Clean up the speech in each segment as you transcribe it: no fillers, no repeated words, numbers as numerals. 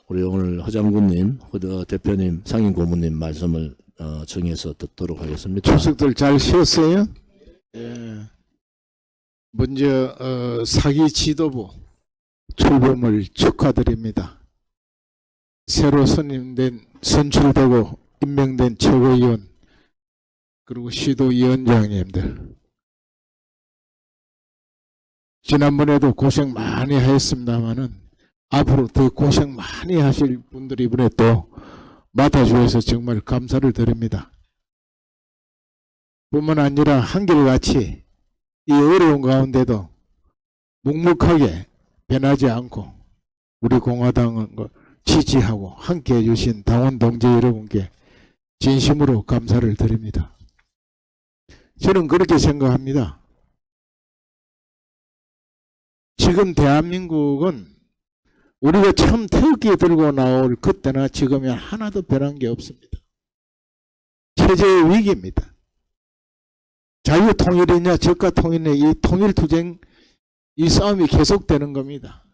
우리 오늘 허장군님, 허 대표님, 상임고문님 말씀을 정해서 듣도록 하겠습니다. 주석들 잘 쉬었어요? 예. 먼저 사기 지도부 출범을 축하드립니다. 새로 선출되고 임명된 최고위원 그리고 시도위원장님들 지난번에도 고생 많이 하셨습니다마는 앞으로 더 고생 많이 하실 분들이 이번에 또 맡아주셔서 정말 감사를 드립니다. 뿐만 아니라 한결같이 이 어려운 가운데도 묵묵하게 변하지 않고 우리 공화당을 지지하고 함께해 주신 당원 동지 여러분께 진심으로 감사를 드립니다. 저는 그렇게 생각합니다. 지금 대한민국은 우리가 처음 태극기 들고 나올 그때나 지금이 하나도 변한 게 없습니다. 체제의 위기입니다. 자유통일이냐 저가통일이냐 이 통일투쟁 이 싸움이 계속되는 겁니다.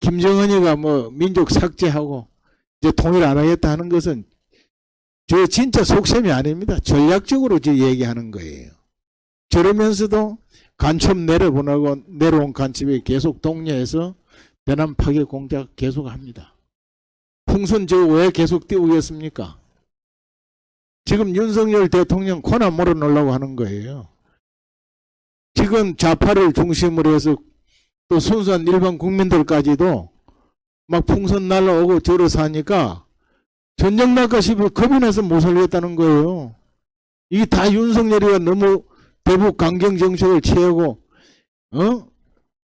김정은이가 뭐 민족 삭제하고 이제 통일 안 하겠다 하는 것은 저 진짜 속셈이 아닙니다. 전략적으로 저 얘기하는 거예요. 저러면서도 간첩 내려온 간첩이 계속 독려해서 대남 파괴 공작 계속합니다. 풍선 저 왜 계속 띄우겠습니까? 지금 윤석열 대통령 코나 몰아넣으려고 하는 거예요. 지금 좌파를 중심으로 해서 또 순수한 일반 국민들까지도 막 풍선 날라오고 저러서 하니까 전쟁 날까 싶어 겁이 나서 못 살겠다는 거예요. 이게 다 윤석열이가 너무 대북 강경 정책을 취하고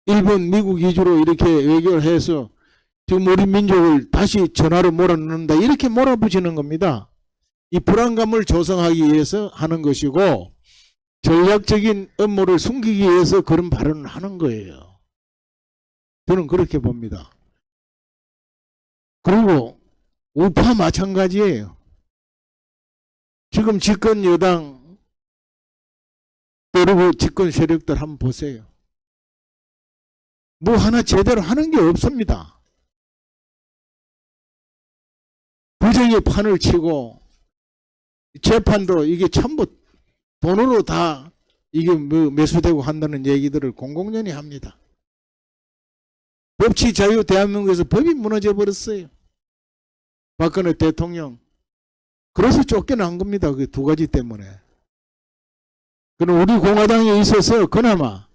일본, 미국 위주로 이렇게 외교를 해서 지금 우리 민족을 다시 전화로 몰아넣는다 이렇게 몰아붙이는 겁니다. 이 불안감을 조성하기 위해서 하는 것이고 전략적인 업무를 숨기기 위해서 그런 발언을 하는 거예요. 저는 그렇게 봅니다. 그리고 우파 마찬가지예요. 지금 집권 여당 그리고 집권 세력들 한번 보세요. 뭐 하나 제대로 하는 게 없습니다. 부정의 판을 치고 재판도 이게 전부 돈으로 다 이게 매수되고 한다는 얘기들을 공공연히 합니다. 법치 자유 대한민국에서 법이 무너져 버렸어요. 박근혜 대통령 그래서 쫓겨난 겁니다. 그 두 가지 때문에. 그럼 우리 공화당에 있어서 그나마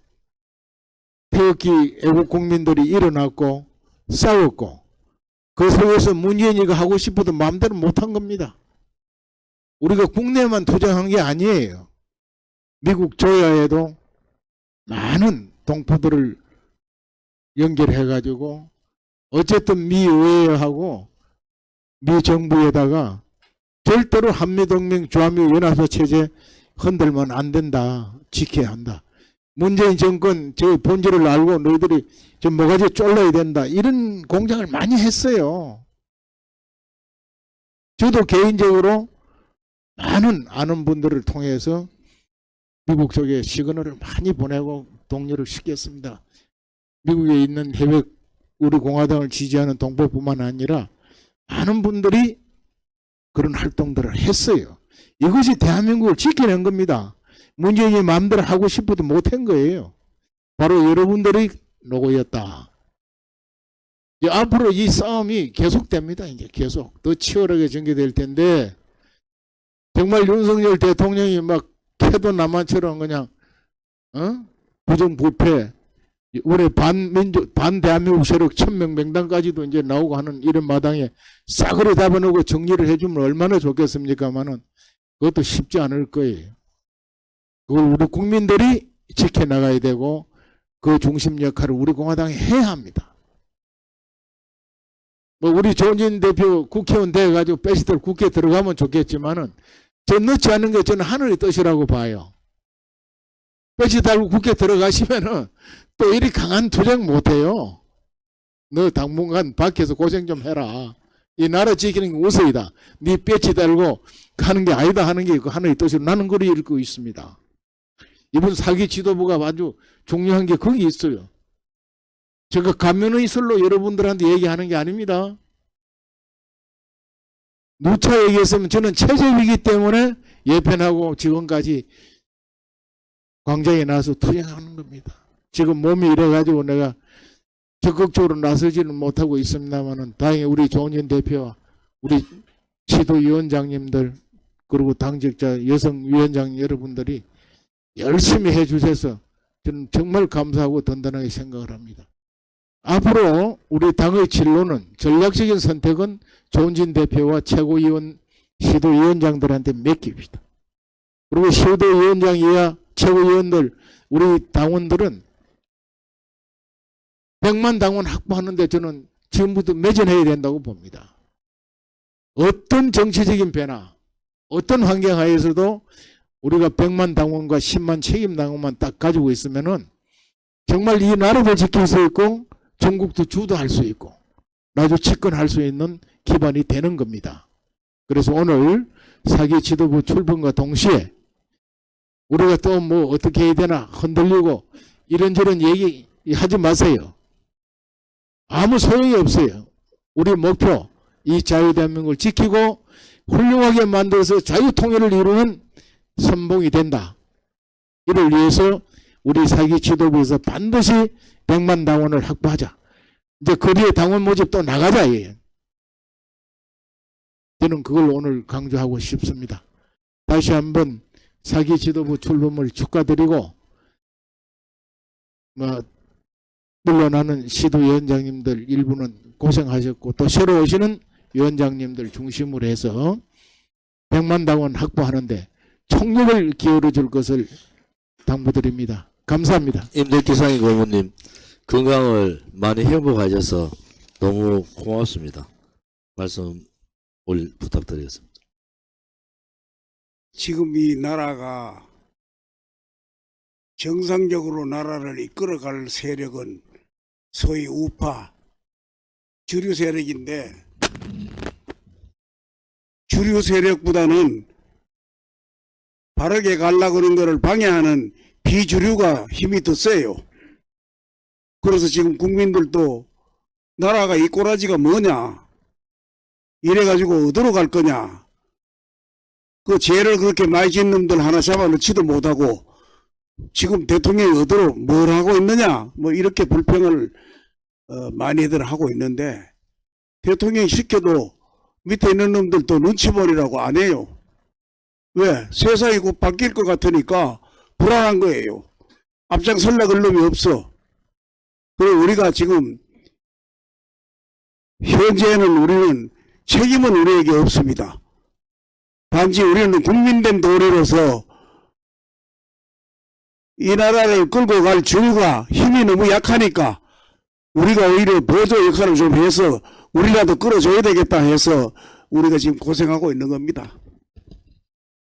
태극기 애국 국민들이 일어났고 싸웠고 그 속에서 문재인이가 하고 싶어도 마음대로 못한 겁니다. 우리가 국내만 투쟁한 게 아니에요. 미국 조야에도 많은 동포들을 연결해가지고 어쨌든 미 의회하고 미 정부에다가 절대로 한미동맹 주한미연합사 체제 흔들면 안 된다. 지켜야 한다. 문재인 정권 저 본질을 알고 너희들이 좀 뭐가지 쫄라야 된다. 이런 공작을 많이 했어요. 저도 개인적으로 많은 아는 분들을 통해서 미국 쪽에 시그널을 많이 보내고 독려를 시켰습니다. 미국에 있는 해외 우리 공화당을 지지하는 동포뿐만 아니라 많은 분들이 그런 활동들을 했어요. 이것이 대한민국을 지켜낸 겁니다. 문재인이 마음대로 하고 싶어도 못한 거예요. 바로 여러분들이 노고였다. 이제 앞으로 이 싸움이 계속됩니다. 이제 계속 더 치열하게 전개될 텐데 정말 윤석열 대통령이 막 캐도 남한처럼 그냥 부정부패 우리 반대한민국 세력 1000명 명단까지도 이제 나오고 하는 이런 마당에 싸그리 잡아놓고 정리를 해주면 얼마나 좋겠습니까마는 그것도 쉽지 않을 거예요. 그걸 우리 국민들이 지켜나가야 되고 그 중심 역할을 우리 공화당이 해야 합니다. 뭐 우리 조은진 대표 국회의원 돼가지고 빼시들 국회에 들어가면 좋겠지만은 저 넣지 않는 게 저는 하늘의 뜻이라고 봐요. 빼시 달고 국회 들어가시면은 또 이리 강한 투쟁 못해요. 너 당분간 밖에서 고생 좀 해라. 이 나라 지키는 게 우선이다. 네 배치 달고 가는 게 아니다 하는 게 그 하나의 뜻으로 나는 그리 읽고 있습니다. 이번 사기 지도부가 아주 중요한 게 거기 있어요. 제가 가면의 설로 여러분들한테 얘기하는 게 아닙니다. 누차 얘기했으면 저는 체제이기 때문에 예편하고 지금까지 광장에 나와서 투쟁하는 겁니다. 지금 몸이 이래가지고 내가 적극적으로 나서지는 못하고 있습니다만은 다행히 우리 조은진 대표와 우리 시도위원장님들 그리고 당직자 여성위원장 여러분들이 열심히 해주셔서 저는 정말 감사하고 든든하게 생각을 합니다. 앞으로 우리 당의 진로는 전략적인 선택은 조은진 대표와 최고위원 시도위원장들한테 맡깁니다. 그리고 시도위원장 이하 최고위원들 우리 당원들은 100만 당원 확보하는데 저는 지금부터 매진해야 된다고 봅니다. 어떤 정치적인 변화, 어떤 환경 하에서도 우리가 100만 당원과 10만 책임 당원만 딱 가지고 있으면은 정말 이 나라도 지킬 수 있고 전국도 주도할 수 있고 나도 집권할 수 있는 기반이 되는 겁니다. 그래서 오늘 4기 지도부 출범과 동시에 우리가 또 뭐 어떻게 해야 되나 흔들리고 이런저런 얘기 하지 마세요. 아무 소용이 없어요. 우리 목표 이 자유대한민국을 지키고 훌륭하게 만들어서 자유통일을 이루는 선봉이 된다. 이를 위해서 우리 4기 지도부에서 반드시 100만 당원을 확보하자. 이제 그 뒤에 당원 모집 또 나가자. 저는 그걸 오늘 강조하고 싶습니다. 다시 한번 4기 지도부 출범을 축하드리고 물러나는 시도위원장님들 일부는 고생하셨고 또 새로 오시는 위원장님들 중심으로 해서 100만 당원 확보하는데 총력을 기울여 줄 것을 당부드립니다. 감사합니다. 임대기 상임 고문님 건강을 많이 회복하셔서 너무 고맙습니다. 말씀 부탁드리겠습니다. 지금 이 나라가 정상적으로 나라를 이끌어갈 세력은 소위 우파 주류 세력인데 주류 세력보다는 바르게 가려고 하는 것을 방해하는 비주류가 힘이 더 세요. 그래서 지금 국민들도 나라가 이 꼬라지가 뭐냐 이래가지고 어디로 갈 거냐 그 죄를 그렇게 많이 짓는 놈들 하나 잡아놓지도 못하고 지금 대통령이 어디로 뭘 하고 있느냐 뭐 이렇게 불평을 많이들 하고 있는데 대통령이 시켜도 밑에 있는 놈들도 눈치 보리라고 안 해요. 왜? 세상이 곧 바뀔 것 같으니까 불안한 거예요. 앞장설라 그럴 놈이 없어. 그리고 우리가 지금 현재는 우리는 책임은 우리에게 없습니다. 단지 우리는 국민된 도리로서 이 나라를 끌고 갈 줄과 힘이 너무 약하니까 우리가 오히려 보조 역할을 좀 해서 우리라도 끌어줘야 되겠다 해서 우리가 지금 고생하고 있는 겁니다.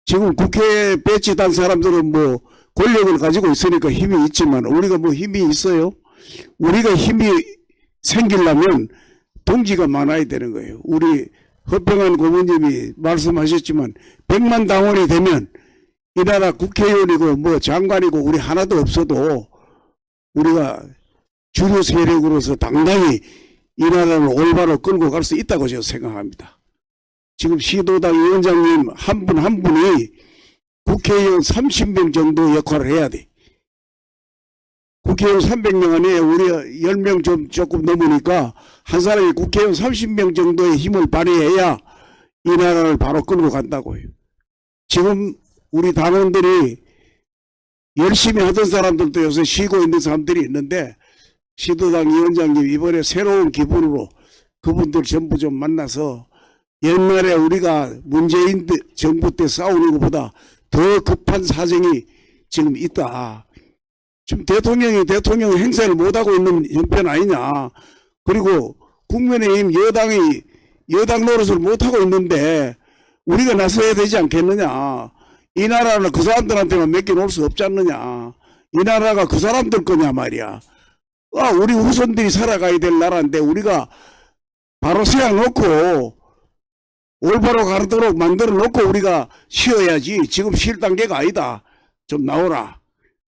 지금 국회에 배치 단 사람들은 뭐 권력을 가지고 있으니까 힘이 있지만 우리가 뭐 힘이 있어요? 우리가 힘이 생기려면 동지가 많아야 되는 거예요. 우리 허평한 고모님이 말씀하셨지만 100만 당원이 되면 이 나라 국회의원이고 뭐 장관이고 우리 하나도 없어도 우리가 주류 세력으로서 당당히 이 나라를 올바로 끌고 갈 수 있다고 저는 생각합니다. 지금 시도당 위원장님 한 분 한 분이 국회의원 30명 정도 역할을 해야 돼. 국회의원 300명 안에 우리 10명 조금 넘으니까 한 사람이 국회의원 30명 정도의 힘을 발휘해야 이 나라를 바로 끌고 간다고요. 지금 우리 당원들이 열심히 하던 사람들도 요새 쉬고 있는 사람들이 있는데 시도당 위원장님 이번에 새로운 기분으로 그분들 전부 좀 만나서 옛날에 우리가 문재인 정부 때 싸우는 것보다 더 급한 사정이 지금 있다. 지금 대통령이 대통령 행사를 못하고 있는 형편 아니냐. 그리고 국민의힘 여당이 여당 노릇을 못하고 있는데 우리가 나서야 되지 않겠느냐. 이 나라를 그 사람들한테만 맡겨놓을 수 없지 않느냐. 이 나라가 그 사람들 거냐 말이야. 우리 후손들이 살아가야 될 나라인데 우리가 바로 세워놓고 올바로 가도록 만들어 놓고 우리가 쉬어야지. 지금 쉴 단계가 아니다. 좀 나오라.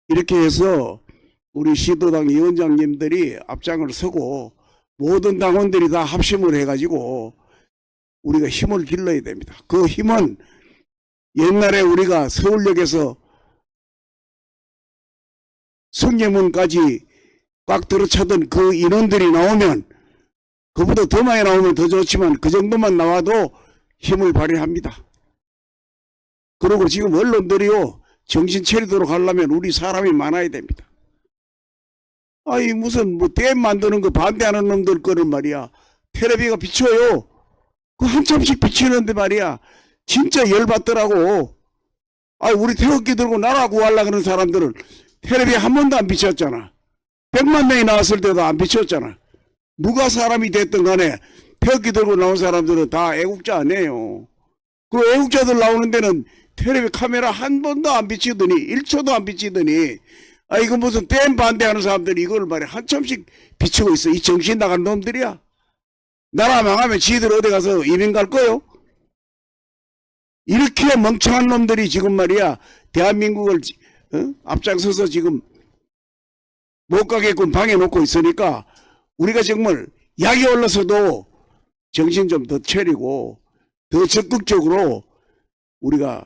이렇게 해서 우리 시도당 위원장님들이 앞장을 서고 모든 당원들이 다 합심을 해가지고 우리가 힘을 길러야 됩니다. 그 힘은 옛날에 우리가 서울역에서 성계문까지 꽉 들어차던 그 인원들이 나오면, 그보다 더 많이 나오면 더 좋지만 그 정도만 나와도 힘을 발휘합니다. 그리고 지금 언론들이요, 정신 차리도록 하려면 우리 사람이 많아야 됩니다. 아이 무슨 뭐 댐 만드는 거 반대하는 놈들 거를 말이야, 텔레비가 비춰요. 그 한참씩 비치는데 말이야, 진짜 열받더라고. 아, 우리 태극기 들고 나라 구하려고 그러는 사람들은 텔레비 한 번도 안 비쳤잖아. 100만 명이 나왔을 때도 안 비쳤잖아. 누가 사람이 됐든 간에 태극기 들고 나온 사람들은 다 애국자 아니에요. 그 애국자들 나오는 데는 텔레비 카메라 한 번도 안 비치더니, 1초도 안 비치더니, 아, 이거 무슨 댐 반대하는 사람들이 이걸 말이야 한참씩 비치고 있어. 이 정신 나간 놈들이야. 나라 망하면 지들 어디 가서 이민 갈 거요? 이렇게 멍청한 놈들이 지금 말이야 대한민국을 앞장서서 지금 못 가게끔 방해 놓고 있으니까, 우리가 정말 약이 올라서도 정신 좀 더 차리고 더 적극적으로 우리가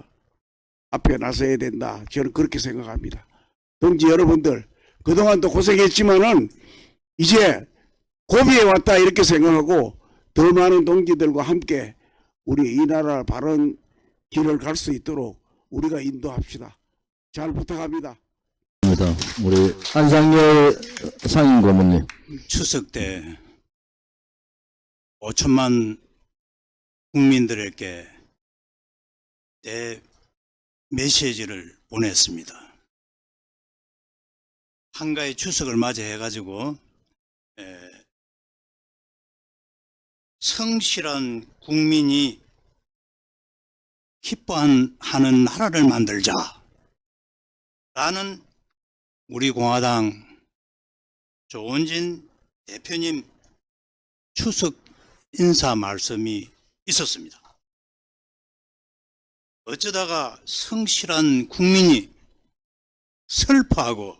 앞에 나서야 된다. 저는 그렇게 생각합니다. 동지 여러분들, 그동안 또 고생했지만은 이제 고비에 왔다 이렇게 생각하고 더 많은 동지들과 함께 우리 이 나라 바른 길을 갈 수 있도록 우리가 인도합시다. 잘 부탁합니다. 우리 안상열 상임 고문님. 추석 때 5천만 국민들에게 내 메시지를 보냈습니다. 한가위 추석을 맞이해가지고 성실한 국민이 기뻐하는 나라를 만들자 라는 우리 공화당 조원진 대표님 추석 인사 말씀이 있었습니다. 어쩌다가 성실한 국민이 슬퍼하고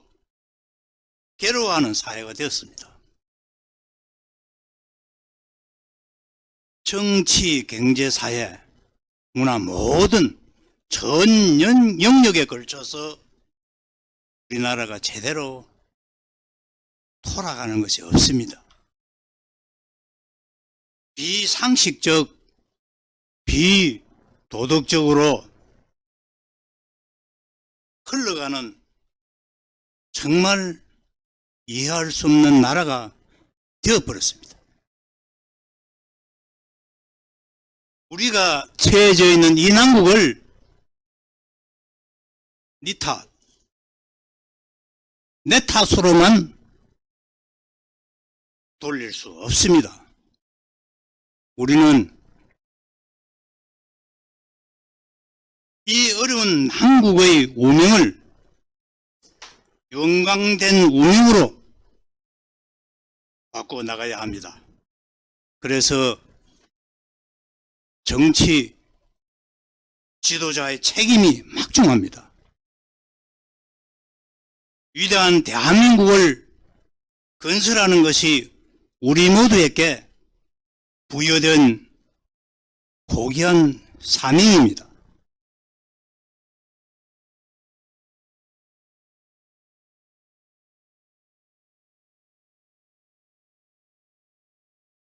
괴로워하는 사회가 되었습니다. 정치, 경제, 사회, 문화 모든 전 영역에 걸쳐서 우리나라가 제대로 돌아가는 것이 없습니다. 비상식적, 비도덕적으로 흘러가는 정말 이해할 수 없는 나라가 되어버렸습니다. 우리가 처해져 있는 이 난국을 네 탓, 내 탓으로만 돌릴 수 없습니다. 우리는 이 어려운 한국의 운명을 영광된 운명으로 바꿔 나가야 합니다. 그래서 정치 지도자의 책임이 막중합니다. 위대한 대한민국을 건설하는 것이 우리 모두에게 부여된 고귀한 사명입니다.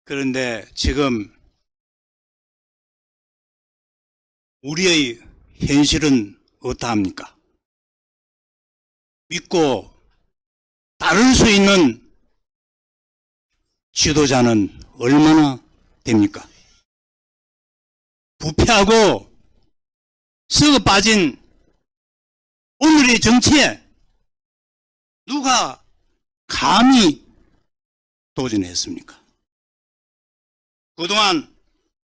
그런데 지금 우리의 현실은 어떠합니까? 믿고 따를 수 있는 지도자는 얼마나 됩니까? 부패하고 썩어 빠진 오늘의 정치에 누가 감히 도전했습니까? 그동안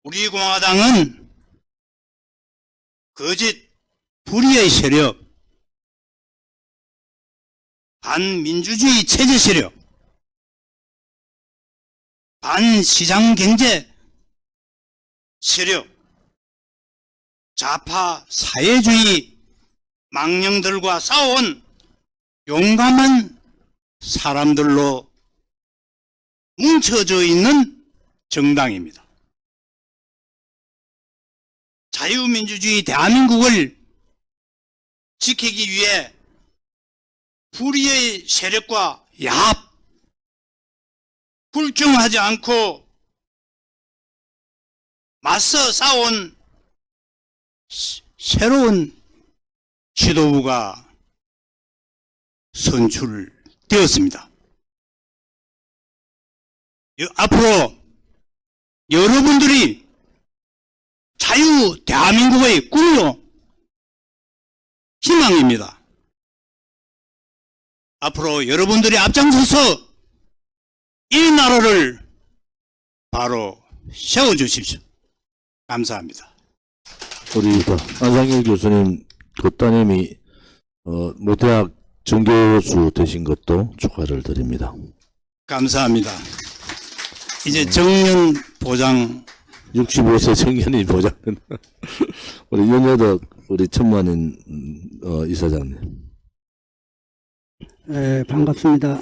우리 공화당은 거짓 불의의 세력, 반민주주의 체제 세력, 반시장경제 세력, 좌파 사회주의 망령들과 싸워온 용감한 사람들로 뭉쳐져 있는 정당입니다. 자유민주주의 대한민국을 지키기 위해 불의의 세력과 야합, 불중하지 않고 맞서 싸운 새로운 지도부가 선출되었습니다. 앞으로 여러분들이 자유 대한민국의 꿈이요 희망입니다. 앞으로 여러분들이 앞장서서 이 나라를 바로 세워주십시오. 감사합니다. 우리 안상일 교수님 그 따님이 모대학 정교수 되신 것도 축하를 드립니다. 감사합니다. 이제 정년 보장 65세 청년이 보장된 우리 윤여덕 우리 천만인 이사장님. 네, 반갑습니다.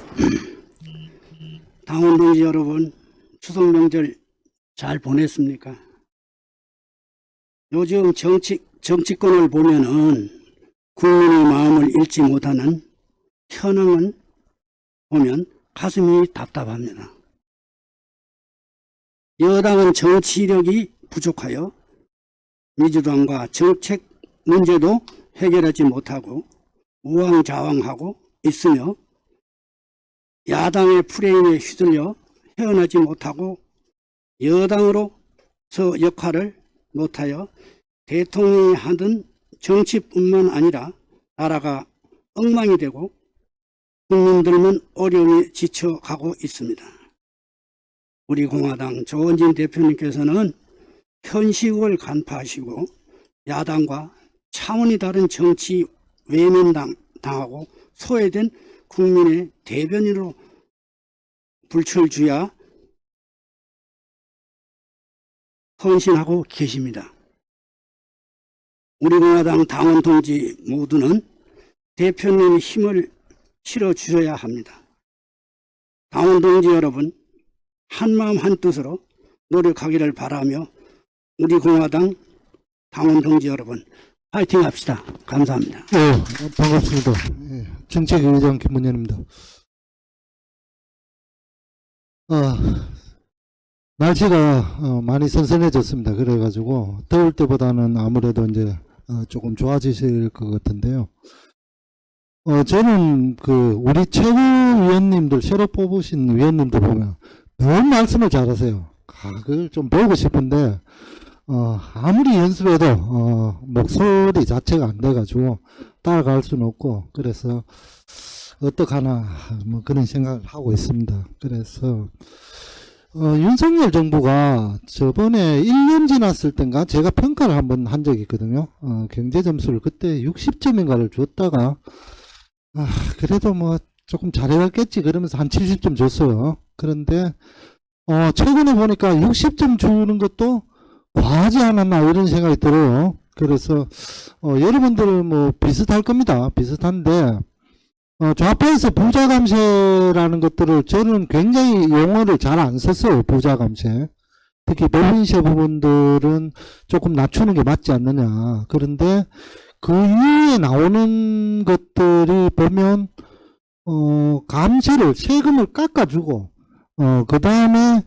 당원 동지 여러분, 추석 명절 잘 보냈습니까? 요즘 정치권을 보면은 국민의 마음을 읽지 못하는 현황을 보면 가슴이 답답합니다. 여당은 정치력이 부족하여 민주당과 정책 문제도 해결하지 못하고 우왕좌왕하고 있으며 야당의 프레임에 휘둘려 헤어나지 못하고 여당으로서 역할을 못하여 대통령이 하던 정치뿐만 아니라 나라가 엉망이 되고 국민들은 어려움에 지쳐가고 있습니다. 우리 공화당 조원진 대표님께서는 현실을 간파하시고 야당과 차원이 다른 정치 외면당하고 소외된 국민의 대변인으로 불출주야 헌신하고 계십니다. 우리 공화당 당원 동지 모두는 대표님의 힘을 실어주셔야 합니다. 당원 동지 여러분, 한마음 한뜻으로 노력하기를 바라며 우리 공화당 당원 동지 여러분 파이팅 합시다. 감사합니다. 네, 반갑습니다. 정책의장 김문현입니다. 날씨가 많이 선선해졌습니다. 그래가지고 더울 때보다는 아무래도 이제 조금 좋아지실 것 같은데요. 저는 우리 최고위원님들 새로 뽑으신 위원님들 보면 너무 말씀을 잘하세요. 그걸 좀 배우고 싶은데 아무리 연습해도 목소리 자체가 안 돼가지고 따라갈 수는 없고, 그래서 어떡하나 뭐 그런 생각을 하고 있습니다. 그래서 윤석열 정부가 저번에 1년 지났을 땐가 제가 평가를 한번 한 적이 있거든요. 경제 점수를 그때 60점인가를 줬다가 그래도 뭐 조금 잘해왔겠지 그러면서 한 70점 줬어요. 그런데 최근에 보니까 60점 주는 것도 과하지 않았나 이런 생각이 들어요. 그래서 여러분들 뭐 비슷할 겁니다. 비슷한데 좌파에서 부자 감세라는 것들을 저는 굉장히 용어를 잘 안 썼어요. 부자 감세. 특히 법인세 부분들은 조금 낮추는 게 맞지 않느냐. 그런데 그 이후에 나오는 것들이 보면 감세를 세금을 깎아주고 그 다음에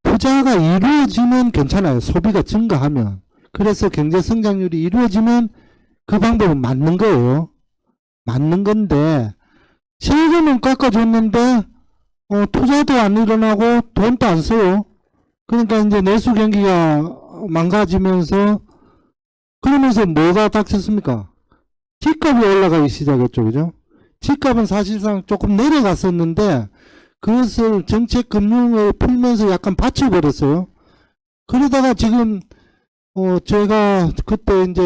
투자가 이루어지면 괜찮아요. 소비가 증가하면. 그래서 경제 성장률이 이루어지면 그 방법은 맞는 거예요. 맞는 건데 세금은 깎아줬는데 투자도 안 일어나고 돈도 안 써요. 그러니까 이제 내수 경기가 망가지면서 그러면서 뭐가 닥쳤습니까? 집값이 올라가기 시작했죠. 그죠? 집값은 사실상 조금 내려갔었는데 그것을 정책 금융을 풀면서 약간 받쳐버렸어요. 그러다가 지금 제가 그때 이제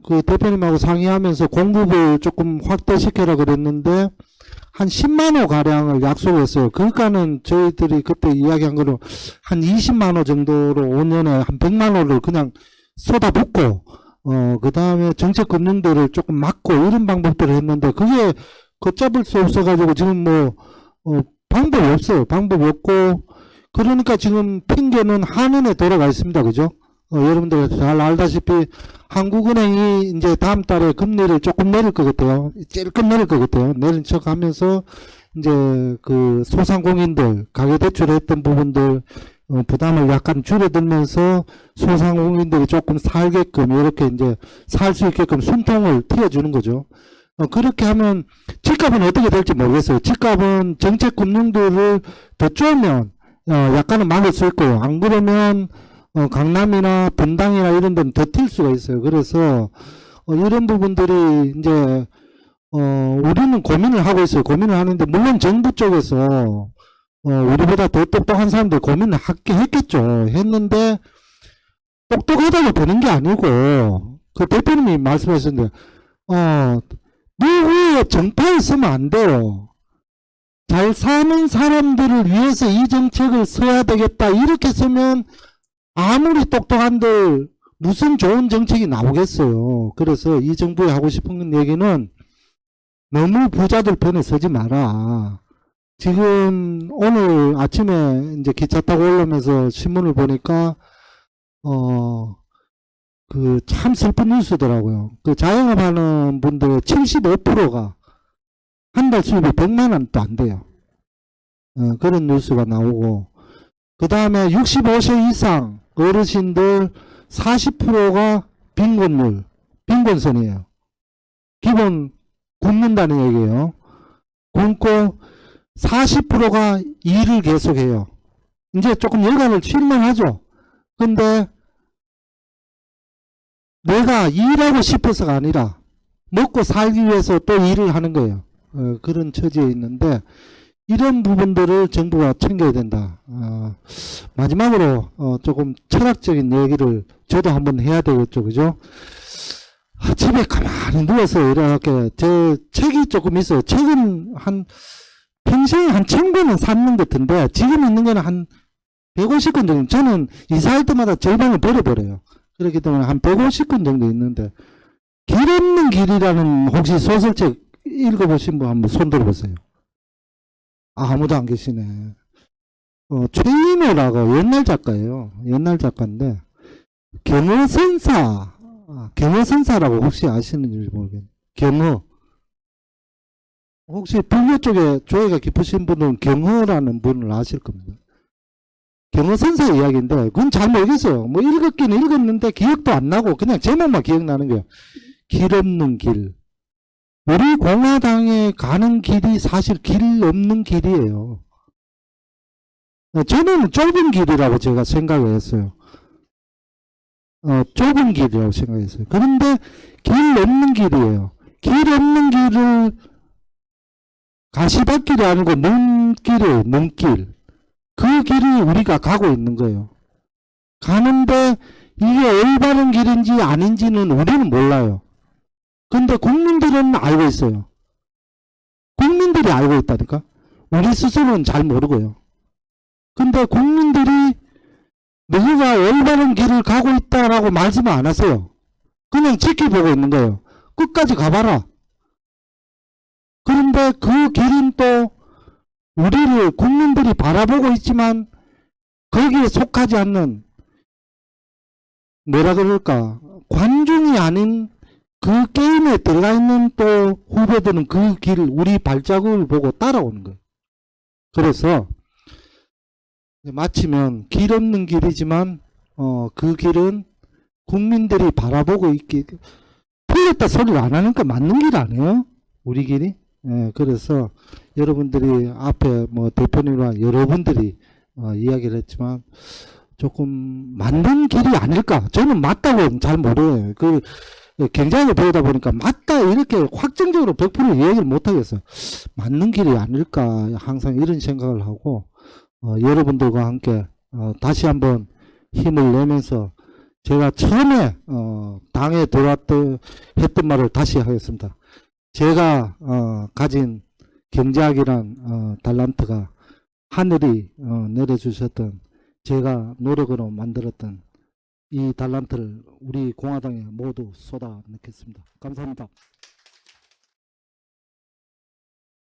그 대표님하고 상의하면서 공급을 조금 확대시켜라 그랬는데 한 10만호 가량을 약속했어요. 그러니까는 저희들이 그때 이야기한 거로 한 20만호 정도로 5년에 한 100만호를 그냥 쏟아붓고 그 다음에 정책 금융들을 조금 막고 이런 방법들을 했는데 그게 걷잡을 수 없어가지고 지금 뭐 방법이 없어요. 방법이 없고 그러니까 지금 핑계는 한은에 돌아가 있습니다. 그죠? 여러분들 잘 알다시피 한국은행이 이제 다음 달에 금리를 조금 내릴 것 같아요. 조금 내릴 것 같아요. 내린 척 하면서 이제 그 소상공인들 가계대출했던 부분들 부담을 약간 줄여들면서 소상공인들이 조금 살게끔 이렇게 이제 살 수 있게끔 숨통을 트여주는 거죠. 그렇게 하면 집값은 어떻게 될지 모르겠어요. 집값은 정책 금융들을 더 쪼면 약간은 막을 수 있고, 안 그러면 강남이나 분당이나 이런 데는 더 튈 수가 있어요. 그래서 이런 부분들이 이제 우리는 고민을 하고 있어요. 고민을 하는데 물론 정부 쪽에서 우리보다 더 똑똑한 사람들 고민을 했겠죠. 했는데 똑똑하다고 되는 게 아니고 그 대표님이 말씀하셨는데 누구의 정파에 쓰면 안 돼요. 잘 사는 사람들을 위해서 이 정책을 써야 되겠다. 이렇게 쓰면 아무리 똑똑한들 무슨 좋은 정책이 나오겠어요. 그래서 이 정부에 하고 싶은 얘기는 너무 부자들 편에 서지 마라. 지금 오늘 아침에 이제 기차 타고 올라오면서 신문을 보니까 그 참 슬픈 뉴스더라고요. 그 자영업 하는 분들 75%가 한 달 수입이 100만 원도 안 돼요. 그런 뉴스가 나오고, 그 다음에 65세 이상 어르신들 40%가 빈곤율, 빈곤선이에요. 기본 굶는다는 얘기예요. 굶고 40%가 일을 계속해요. 이제 조금 여가를 쉴만 하죠. 근데 내가 일하고 싶어서가 아니라 먹고 살기 위해서 또 일을 하는 거예요. 그런 처지에 있는데 이런 부분들을 정부가 챙겨야 된다. 마지막으로 조금 철학적인 얘기를 저도 한번 해야 되겠죠. 그죠? 집에 가만히 누워서 이렇게 제 책이 조금 있어요. 책은 평생에 한 1000권은 샀는 것 같은데 지금 있는 거는 한 150권 정도. 저는 이사할 때마다 절반을 버려버려요. 그렇기 때문에 한 150권 정도 있는데, 길 없는 길이라는 혹시 소설책 읽어보신 분 한번 손 들어보세요. 아무도 안 계시네. 최인호라고 옛날 작가예요. 옛날 작가인데 경허선사라고 혹시 아시는지 모르겠네요. 경허. 혹시 불교 쪽에 조예가 깊으신 분은 경허라는 분을 아실 겁니다. 경허선사 이야기인데 그건 잘 모르겠어요. 뭐 읽었기는 읽었는데 기억도 안 나고 그냥 제목만 기억나는 거예요. 길 없는 길. 우리 공화당에 가는 길이 사실 길 없는 길이에요. 저는 좁은 길이라고 제가 생각을 했어요. 좁은 길이라고 생각했어요. 그런데 길 없는 길이에요. 길 없는 길을 가시밭길이 아니고 눈길이에요. 눈길. 그 길이 우리가 가고 있는 거예요. 가는데 이게 올바른 길인지 아닌지는 우리는 몰라요. 근데 국민들은 알고 있어요. 국민들이 알고 있다니까. 우리 스스로는 잘 모르고요. 근데 국민들이 너희가 올바른 길을 가고 있다라고 말씀을 안 하세요. 그냥 지켜보고 있는 거예요. 끝까지 가봐라. 그런데 그 길은 또 우리를 국민들이 바라보고 있지만 거기에 속하지 않는, 뭐라 그럴까, 관중이 아닌 그 게임에 들어가 있는 또 후보들은 그 길, 우리 발자국을 보고 따라오는 거예요. 그래서 마치면 길 없는 길이지만 그 길은 국민들이 바라보고 있기, 틀렸다 소리를 안 하니까 맞는 길 아니에요? 우리 길이? 그래서 여러분들이 앞에 뭐 대표님과 여러분들이 이야기를 했지만 조금 맞는 길이 아닐까? 저는 맞다고는 잘 모르요. 굉장히 배우다 보니까 맞다 이렇게 확정적으로 100% 얘기를 못 하겠어요. 맞는 길이 아닐까 항상 이런 생각을 하고 여러분들과 함께 다시 한번 힘을 내면서 제가 처음에 당에 들어왔던 했던 말을 다시 하겠습니다. 제가 가진 경제학이란 달란트가 하늘이 내려주셨던, 제가 노력으로 만들었던 이 달란트를 우리 공화당에 모두 쏟아 넣겠습니다. 감사합니다.